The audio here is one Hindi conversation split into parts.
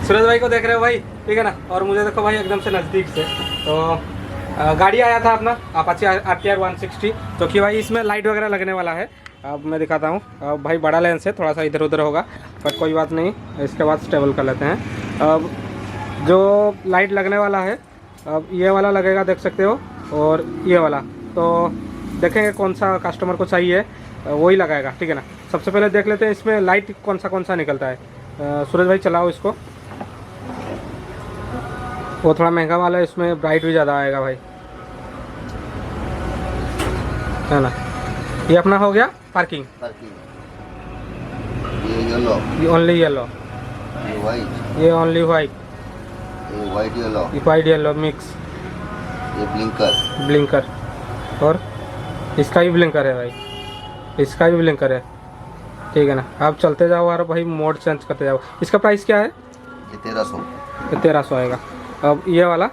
सूरज भाई को देख रहे हो भाई, ठीक है ना। और मुझे देखो भाई एकदम से नज़दीक से। तो गाड़ी आया था अपना अपाचे RTR 160, तो कि भाई इसमें लाइट वगैरह लगने वाला है। अब मैं दिखाता हूँ। अब भाई बड़ा लेंस है, थोड़ा सा इधर उधर होगा, बट कोई बात नहीं, इसके बाद स्टेबल कर लेते हैं। अब जो लाइट लगने वाला है, अब ये वाला लगेगा, देख सकते हो, और ये वाला। तो देखेंगे कौन सा कस्टमर को चाहिए वही लगाएगा, ठीक है ना। सबसे पहले देख लेते हैं इसमें लाइट कौन सा निकलता है। सूरज भाई चलाओ इसको। वो थोड़ा महंगा वाला है, इसमें ब्राइट भी ज़्यादा आएगा भाई, है ना। ये अपना हो गया पार्किंग। ये येलो, ये ओनली येलो, ये वाइट, ये ओनली वाइट, ये white yellow, white yellow mix, ये ब्लिंकर, ब्लिंकर, और इसका भी ब्लिंकर है भाई, इसका भी ब्लिंकर है, ठीक है ना। आप चलते जाओ और भाई मोड चेंज करते जाओ। इसका प्राइस क्या है? ये 1300, ये 1300 आएगा। अब ये वाला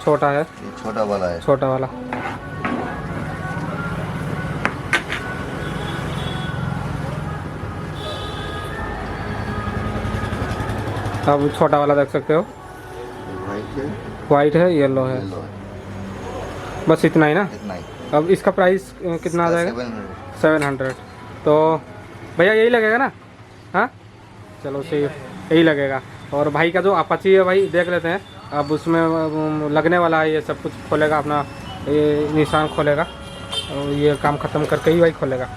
छोटा है, ये छोटा वाला है, छोटा वाला। अब छोटा वाला देख सकते हो, वाइट है, वाइट है, येलो है, येलो है, बस इतना ही ना। इतना ही। अब इसका प्राइस कितना आ जाएगा? 700। 700। तो भैया यही लगेगा ना? हाँ चलो सही, यही लगेगा। और भाई का जो अपाची है भाई देख लेते हैं। अब उसमें लगने वाला है, ये सब कुछ खोलेगा अपना, ये निशान खोलेगा, और ये काम ख़त्म करके ही भाई खोलेगा।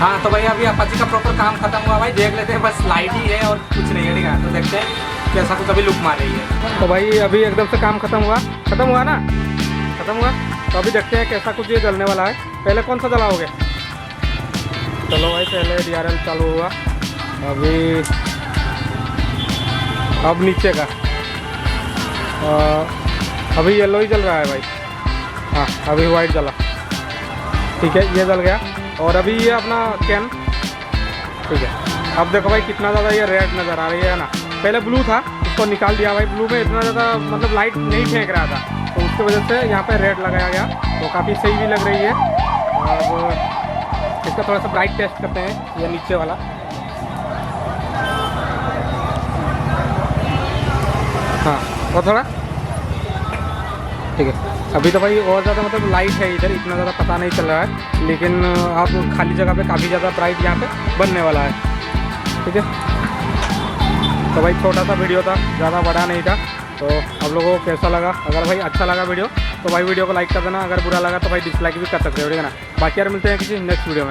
हाँ तो भाई अभी अपाची का प्रॉपर काम खत्म हुआ भाई, देख लेते हैं, बस लाइट ही है और कुछ नहीं है, ठीक है। तो देखते हैं कैसा कुछ अभी लुक मार रही है। तो भाई अभी एकदम से काम खत्म हुआ ना, खत्म हुआ। तो अभी देखते हैं कैसा कुछ ये जलने वाला है। पहले कौन सा जलाओगे? चलो भाई पहले DRL चालू हुआ, अब नीचे का अभी येलो ही जल रहा है भाई। हाँ अभी वाइट जला, ठीक है, ये जल गया। और अभी ये अपना कैन, ठीक है। अब देखो भाई कितना ज़्यादा ये रेड नज़र आ रही है ना। पहले ब्लू था, उसको निकाल दिया भाई। ब्लू में इतना ज़्यादा मतलब लाइट नहीं फेंक रहा था, तो उसकी वजह से यहाँ पे रेड लगाया गया, तो काफ़ी सही भी लग रही है। अब इसका थोड़ा सा ब्राइट टेस्ट करते हैं, ये नीचे वाला। हाँ और थोड़ा, ठीक है। अभी तो भाई और ज़्यादा मतलब लाइट है इधर, इतना ज़्यादा पता नहीं चल रहा है, लेकिन आप खाली जगह पे काफ़ी ज़्यादा ब्राइट यहाँ पे बनने वाला है, ठीक है। तो भाई छोटा सा वीडियो था, ज़्यादा बड़ा नहीं था। तो आप लोगों को कैसा लगा? अगर भाई अच्छा लगा वीडियो तो भाई वीडियो को लाइक कर देना, अगर बुरा लगा तो भाई डिसलाइक भी कर सकते हो, ठीक है ना। बाकी यार मिलते हैं किसी नेक्स्ट वीडियो में।